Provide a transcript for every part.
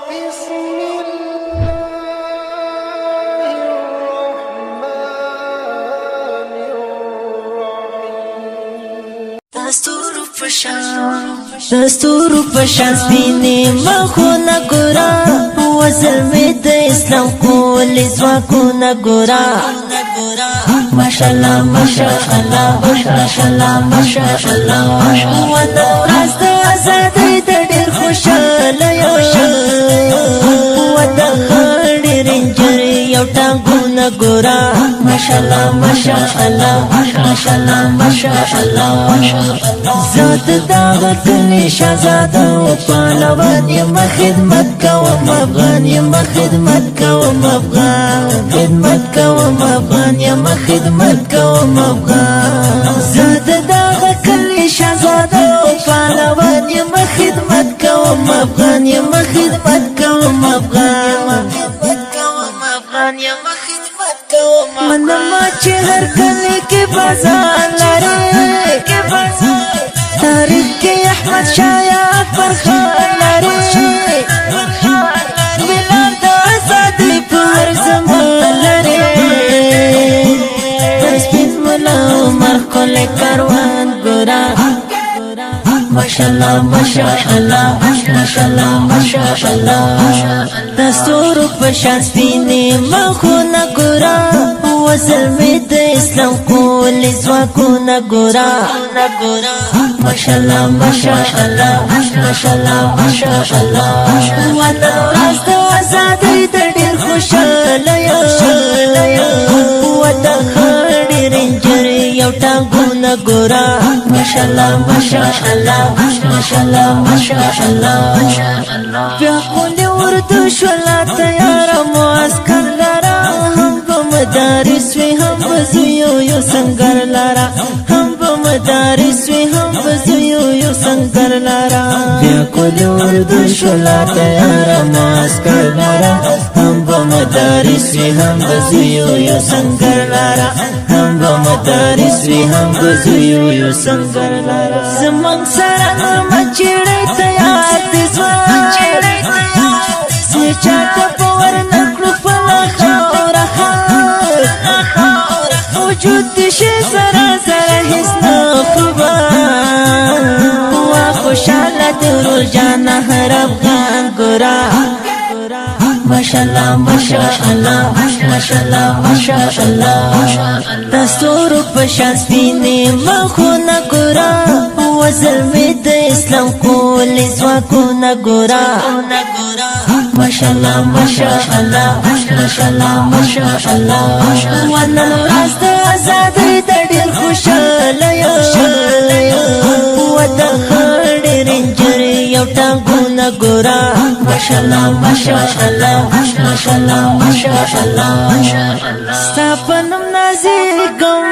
بسم الله الرحمن الرحيم دستور پشان سپینی مخونا گورا وزلمی د اسلام کولی زواکونا گورا ماشاءالله ماشاءالله ماشاءالله ماشاءالله وانا ورځ د ازادۍ د ډېر خوشاله یم وانا خړې رنجر یو ټانګونه ګورا ماشاءالله ماشاءالله ماشاءالله ماشاءالله زاد داغ کلی شهزاده و پهلوان یم خدمت کوم افغان یم خدمت کوم افغان خدمت کوم افغان یم خدمت کوم افغان زاد داغ کلی شهزاده و پهلوان یم خدمت کوم افغان یم خدمت کوم افغان منما چې هر کلی کې بازار لري تاریخ کې احمد شاه یا اکبر خان لري ملت د ازادۍ په هر زمان لري د سپین ملا عمر ښکلی کاروان ګوره ماشاءالله ماشاءالله ماشاءالله ماشاءالله دستور په شان سپینې مخونه ګوره وزلمی د اسلام کولی ځواکونه ګوره ماشاءالله ماشاءالله ماشاءالله ماشاءالله وانا ورځ د ازادۍ د ډېر خوشاله یم وانا خړې رنجر یو ټانګونه ګوره ماشاءالله ماشاءالله ماشاءالله ماشاءالله بیا خونې اردو شوله تیاره معسکر لره هم به مدارس وي هم به زویو یو سنګر لره هم به مدارس وي هم به زویو یو سنګر لره بیا خونې اردو شوله تیاره معسکر لره هم به مدارس وي هم به زویو یو سنګر لره هم به مدارس وي هم به زویو یو سنګر لره زمونږ سره نغمه چیړی تیار دي ځوان چې چاته په ورنکړو خپله خاوره وجود دې شي سره سره هېڅ نه خبر وا خوشحاله د روژانه هر افغان ګوره ماشاءالله ماشاءالله ماشاءالله ماشاءالله دستور په شان سپینې مخونه ګوره وزلمی د اسلام کولی ځواکونه ګوره ماشاءالله ماشاءالله ماشاءالله ماشاءالله وانا ورځ د ازادۍ د ډېر خوشاله یم وانا خړې رنجر یو ټانګونه ګوره ماشاءالله ماشاءالله ماشاءالله ماشاءالله ستا په نوم نازېږم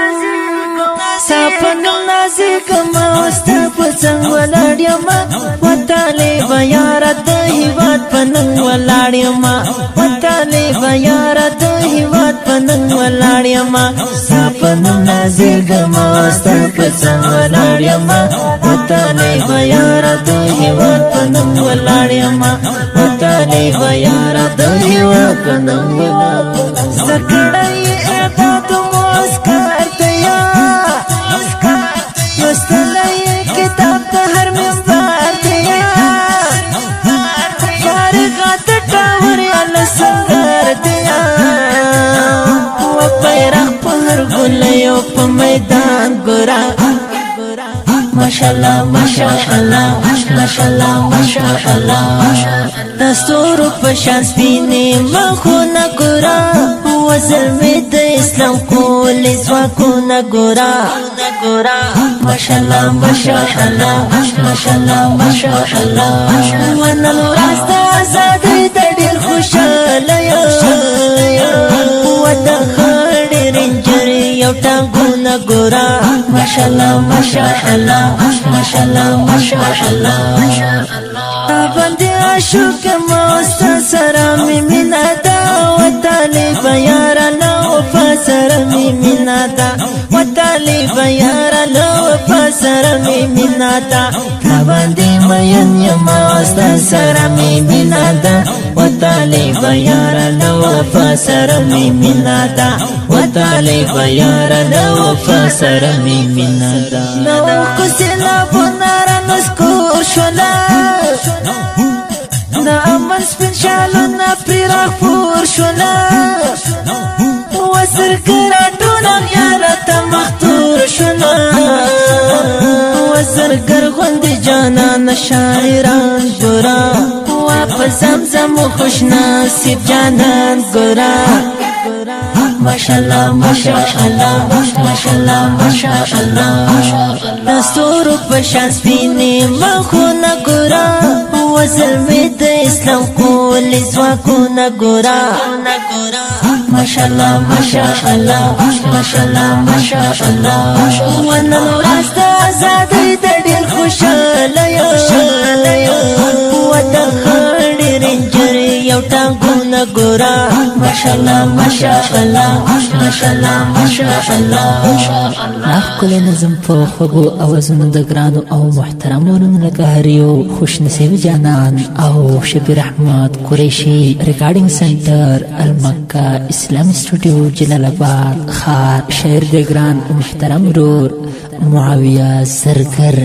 ستا په نوم نازېږم او ستا په څنګ ولاړ یم وطالبه یاره د هېواد په ننګ ولاړ یم وطالبه یاره د هېواد په ننګ ولاړ یم ستا په نوم نازېږم او ستا په څنګ ولاړ یم وطالبه یاره د هېواد په ننګ ولاړ یم وطالبه یاره د هېواد په ننګ ولاړ زه کړی اعداد معسکر ته لوستلی کتاب د هر منبر ته فارغات ټاور یا له سنګر ته و بیرغ په هر ګولیو په میدان ګوره ماشاءالله ماشاءالله ماشاءالله ماشاءالله دستور په شان سپینې مخونه ګوره وزلمی د اسلام کولی ځواکونه ګوره ماشاءالله ماشاءالله ماشاءالله ماشاءالله وانا ورځ د ازادۍ د ډېر خوشاله یم وانا خړې رنجر یو ټانګونه ګوره ماشاءالله ماشاءالله ماشاءالله ماشاءالله تا باندې عاشق یم او ستا سره مې مینه ده وطالبه یاره له وفا سره مې مینه ده وطالبه یاره له وفا سره می مینا دا باندې مین یما ستا سره می مینا دا وتالی بیار د وفا سره می مینا دا وتالی بیار د وفا سره می مینا دا نو کسلا بنار نسکور شولا نا امن سپین شالونا پریراک پور شولا وزر کرا ټولا یارتا مختور شولا وزر گر غند جانان شاعران گورا واپس زمزم خوش نصیب جانان گورا ماشاءالله ماشاءالله ماشاءالله ماشاءالله دستور پشان سپینی مخونه گورا وزل می د اسلام کول زواکونه گورا ماشاءالله ماشاءالله ماشاءالله ماشاءالله ونن ورځ د ازادۍ د ډېر خوشاله یو وطن خړ رنجر یو ټانګونه ګورا ماشاءالله ماشاءالله ماشاءالله ماشاءالله ښکلی نظم په خوږو اوازونو د ګرانو او محترمو لکه هر یو خوش نصیب جانان او شبیر احمد قریشي ریکارډینګ سنټر المکه اسلامي سټوډیو جلال آباد خار شاعر د ګران محترم رور معاویه زرګر